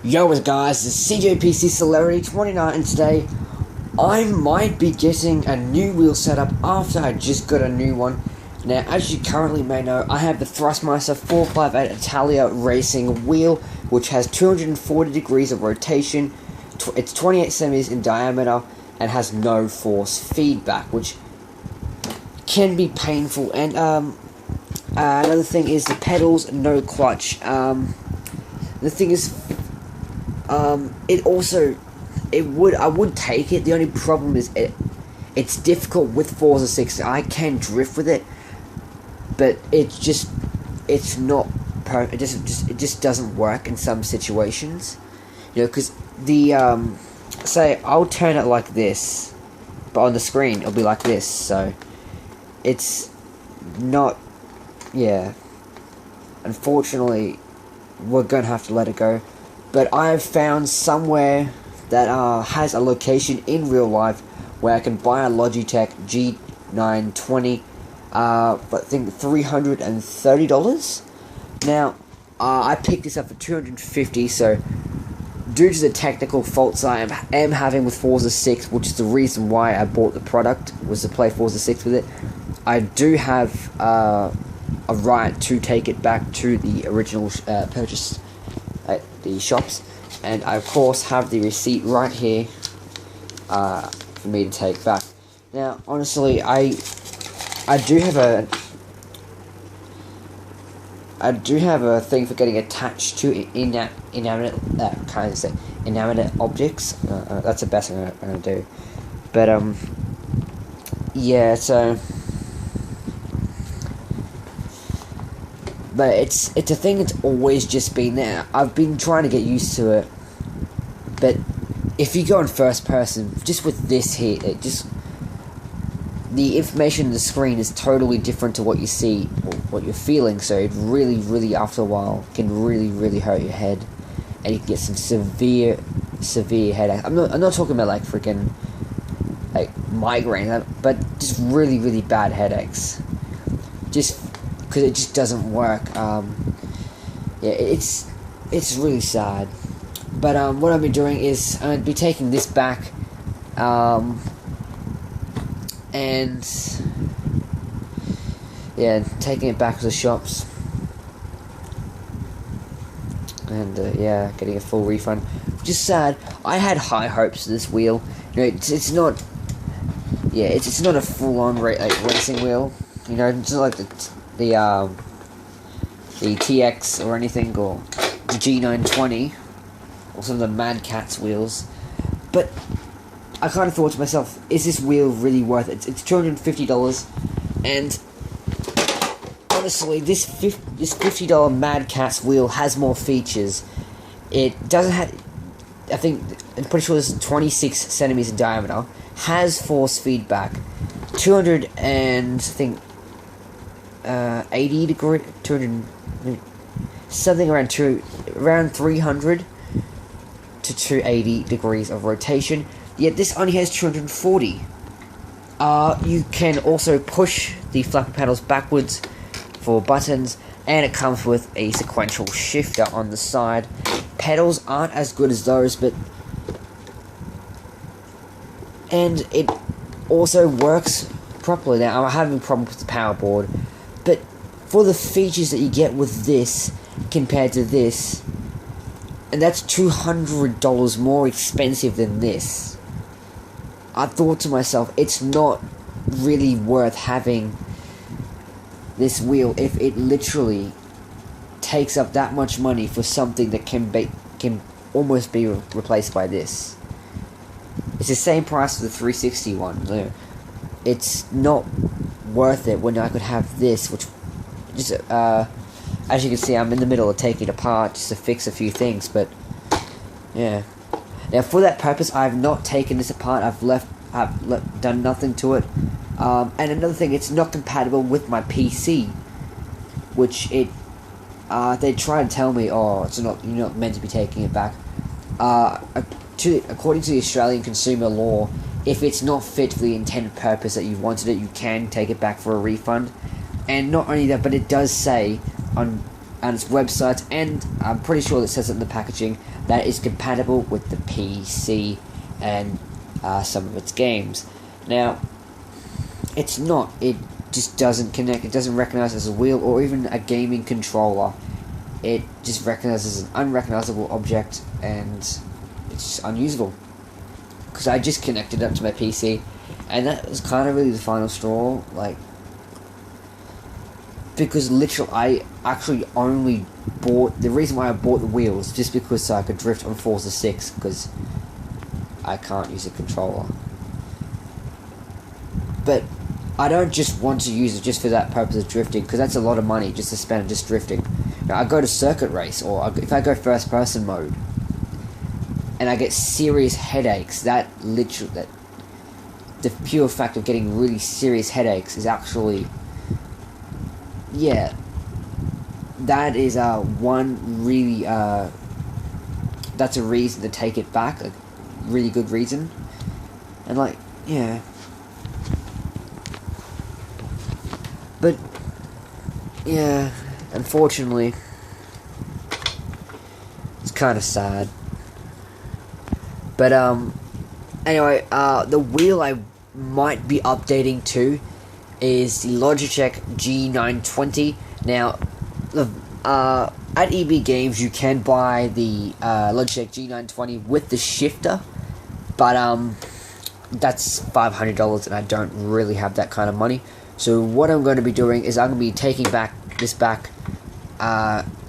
Yo guys, it's CJPC Celerity 29 and today I might be getting a new wheel setup after I just got a new one. Now, as you currently may know, I have the thrustmaster 458 Italia racing wheel, which has 240 degrees of rotation, it's 28 centimeters in diameter, and has no force feedback, which can be painful. And another thing is the pedals, no clutch. The thing is, I would take it. The only problem is it's difficult with Forza 6. I can drift with it, but it just doesn't work in some situations. You know, because the say I'll turn it like this, but on the screen it'll be like this. So it's not. Yeah. Unfortunately, we're gonna have to let it go. But I have found somewhere that has a location in real life where I can buy a Logitech G920 I think $330. Now, I picked this up for $250, so due to the technical faults I am having with Forza 6, which is the reason why I bought the product, was to play Forza 6 with it, I do have a right to take it back to the original purchase at the shops, and I of course have the receipt right here for me to take back. Now, honestly, I do have a thing for getting attached to inanimate objects. That's the best I'm gonna do. But yeah, so. But it's a thing that's always just been there. I've been trying to get used to it. But if you go in first person, just with this here, the information on the screen is totally different to what you see or what you're feeling. So it really, after a while, can really hurt your head, and you can get some severe headache. I'm not talking about like freaking like migraine, but just really bad headaches. Just because it just doesn't work. Yeah, it's really sad. But what I'll be doing is I'm going to be taking this back, and yeah, taking it back to the shops, and yeah, getting a full refund. Which is sad. I had high hopes for this wheel. You know, it's not. Yeah, it's not a full-on racing wheel. You know, it's not like the TX or anything, or the G920, or some of the Mad Catz wheels. But I kind of thought to myself, is this wheel really worth it? It's $250, and honestly, this $50 Mad Catz wheel has more features. It doesn't have. I'm pretty sure this is 26 centimeters in diameter. Has force feedback. 200 and I think 80 degree, 200, something around 300 to 280 degrees of rotation. Yet this only has 240. You can also push the flapper panels backwards for buttons, and it comes with a sequential shifter on the side. Pedals aren't as good as those, and it also works properly. Now, I'm having problems with the power board, but for the features that you get with this compared to this, and that's $200 more expensive than this, I thought to myself, it's not really worth having this wheel if it literally takes up that much money for something that can almost be replaced by this. It's the same price for the 360 one. So it's not worth it when I could have this, which just as you can see, I'm in the middle of taking it apart just to fix a few things. But yeah, now for that purpose, I have not taken this apart. I've done nothing to it. And another thing, it's not compatible with my PC, which they try to tell me, oh, you're not meant to be taking it back. According to the Australian consumer law, if it's not fit for the intended purpose that you wanted it, you can take it back for a refund. And not only that, but it does say on and its website, and I'm pretty sure it says it in the packaging that it's compatible with the PC and some of its games. Now, it's not. It just doesn't connect. It doesn't recognize as a wheel or even a gaming controller. It just recognizes an unrecognizable object, and it's just unusable. Because I just connected it up to my PC, and that was kind of really the final straw. Like, because literally, I actually only bought the reason why I bought the wheels just because so I could drift on Forza 6, because I can't use a controller. But I don't just want to use it just for that purpose of drifting, because that's a lot of money just to spend just drifting. Now, I go to circuit race, or if I go first person mode, and I get serious headaches, that the pure fact of getting really serious headaches is actually, yeah, that is one really, that's a reason to take it back, a really good reason, and like, yeah. But, yeah, unfortunately, it's kind of sad. But, anyway, the wheel I might be updating to is the Logitech G920. Now, at EB Games, you can buy the Logitech G920 with the shifter, but, that's $500, and I don't really have that kind of money. So what I'm going to be doing is I'm going to be taking this back,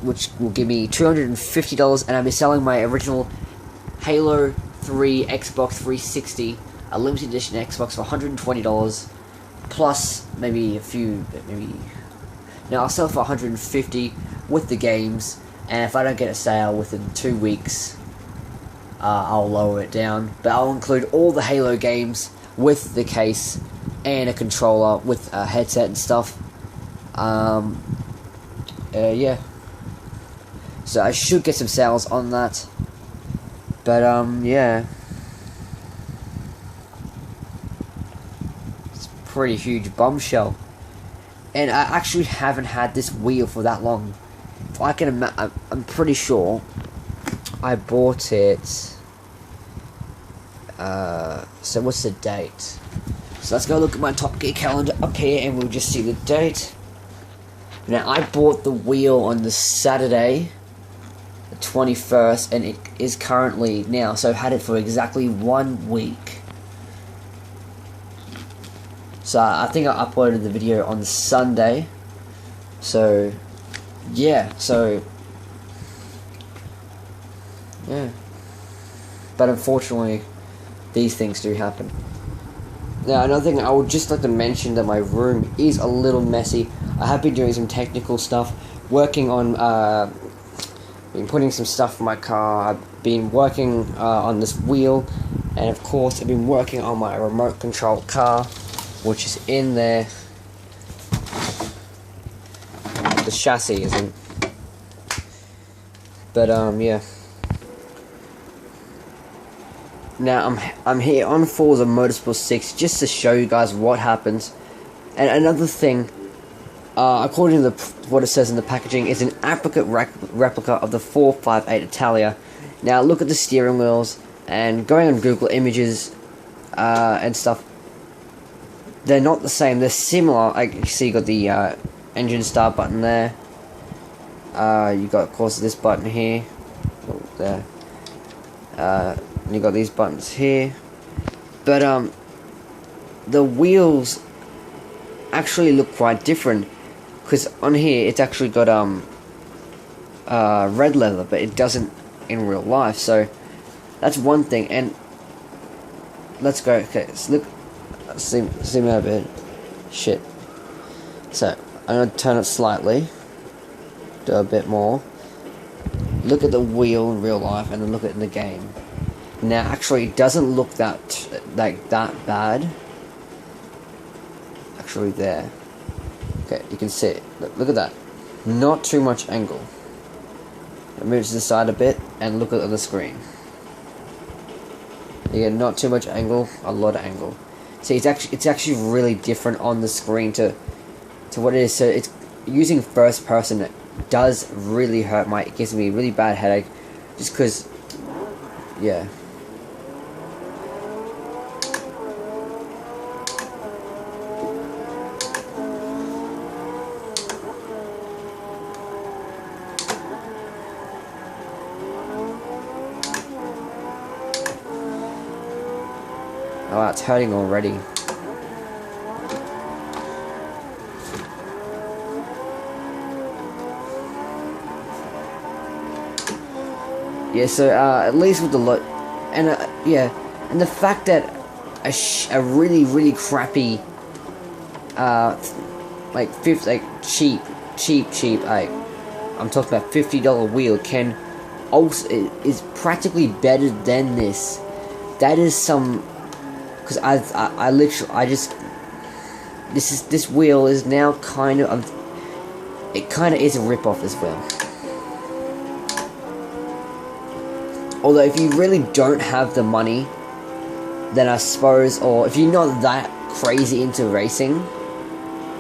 which will give me $250, and I'll be selling my original Halo 3 Xbox 360, a limited edition Xbox, for $120, plus maybe no, I'll sell for $150 with the games, and if I don't get a sale within 2 weeks, I'll lower it down, but I'll include all the Halo games with the case and a controller with a headset and stuff. Yeah. So I should get some sales on that. But, yeah. It's a pretty huge bombshell. And I actually haven't had this wheel for that long. If I can I'm pretty sure I bought it. So what's the date? So let's go look at my Top Gear calendar up here, and we'll just see the date. Now, I bought the wheel on the Saturday, the 21st, and it is currently now, so I've had it for exactly 1 week. So I think I uploaded the video on the Sunday. So, yeah, yeah. But unfortunately, these things do happen. Now, another thing I would just like to mention, that my room is a little messy. I have been doing some technical stuff, working on, been putting some stuff in my car. I've been working on this wheel, and of course I've been working on my remote control car, which is in there. The chassis isn't. But, yeah. Now, I'm here on Forza Motorsport 6 just to show you guys what happens. And another thing, according to what it says in the packaging, is an replica of the 458 Italia. Now, look at the steering wheels, and going on Google Images and stuff, they're not the same. They're similar. You see, you got the engine start button there. You got, of course, this button here. Oh, there. You got these buttons here, but the wheels actually look quite different, because on here it's actually got red leather, but it doesn't in real life. So that's one thing. And let's go. Okay, so look, zoom out a bit. Shit. So I'm gonna turn it slightly, do a bit more. Look at the wheel in real life, and then look at it in the game. Now, actually, it doesn't look that bad. Actually, there. Okay, you can see it. Look at that. Not too much angle. It moves to the side a bit, and look at the screen. You get not too much angle, a lot of angle. See, it's actually really different on the screen to what it is. So it's using first person does really hurt it gives me a really bad headache, just because, yeah. Oh, it's hurting already. Yeah, so at least with the and yeah, and the fact that a really crappy, like cheap, like I'm talking about $50 wheel can also is practically better than this. That is some, because I literally this wheel is now kind of it kind of is a rip off this wheel. Although if you really don't have the money, then I suppose, or if you're not that crazy into racing,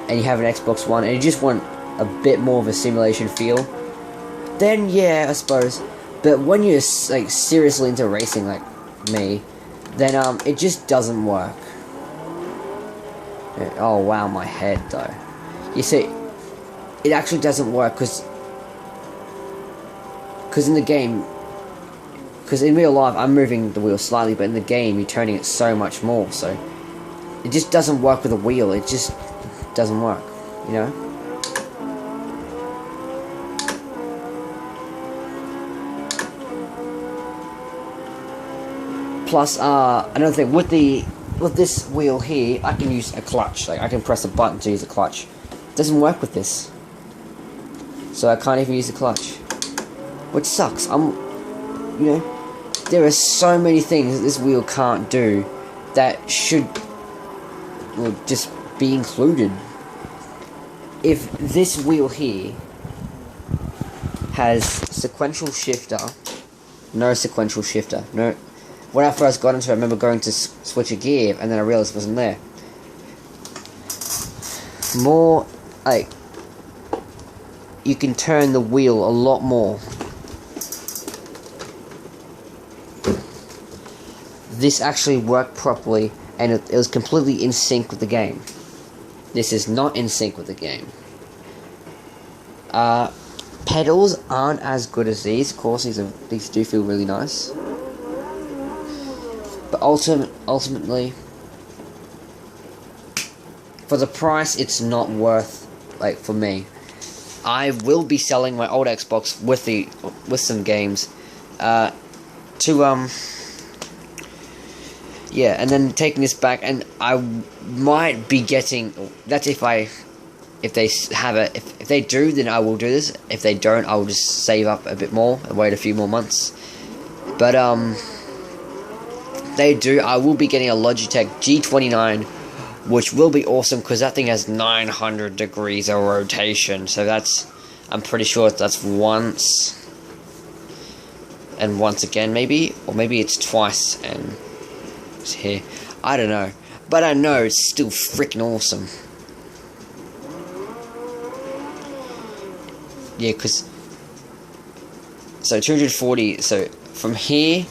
and you have an Xbox One, and you just want a bit more of a simulation feel, then yeah, I suppose. But when you're like seriously into racing like me, then it just doesn't work. Oh wow, my head though. You see, it actually doesn't work because in the game. Because in real life, I'm moving the wheel slightly, but in the game, you're turning it so much more, so it just doesn't work with a wheel, it just doesn't work, you know? Plus, another thing, with this wheel here, I can use a clutch, like, I can press a button to use a clutch. It doesn't work with this. So I can't even use the clutch. Which sucks, you know, there are so many things that this wheel can't do that should, well, just be included. If this wheel here has sequential shifter, no sequential shifter, no. When I first got into it, I remember going to switch a gear, and then I realized it wasn't there. More, like, you can turn the wheel a lot more. This actually worked properly, and it was completely in sync with the game. This is not in sync with the game. Pedals aren't as good as these. Of course, these do feel really nice. But ultimately, for the price, it's not worth, like, for me. I will be selling my old Xbox with some games, yeah, and then taking this back, and I might be getting, that's if they have it, if they do, then I will do this. If they don't, I will just save up a bit more and wait a few more months. But they do, I will be getting a Logitech G29, which will be awesome, because that thing has 900 degrees of rotation, so that's, I'm pretty sure that's once, and once again maybe, or maybe it's twice, and it's here, I don't know, but I know it's still freaking awesome. Yeah, because, so 240, so from here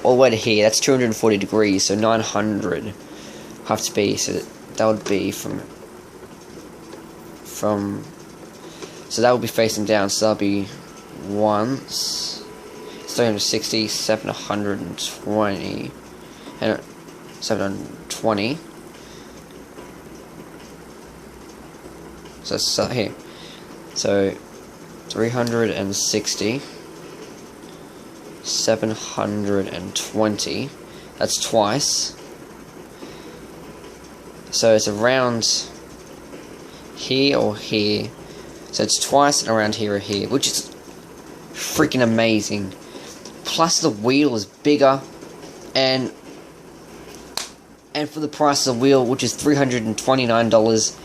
all the way to here, that's 240 degrees, so 900 have to be, so that would be from, so that would be facing down, so that'll be once, 360, 720, and 720, so here, so 360, 720, that's twice, so it's around here or here, so it's twice and around here or here, which is freaking amazing. Plus the wheel is bigger, and for the price of the wheel, which is $329,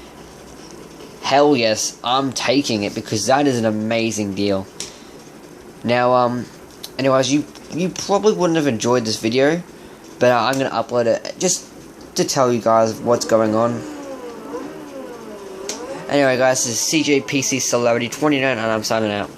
hell yes, I'm taking it, because that is an amazing deal. Now, anyways, you probably wouldn't have enjoyed this video, but I'm going to upload it just to tell you guys what's going on. Anyway, guys, this is CJPC Celebrity 29, and I'm signing out.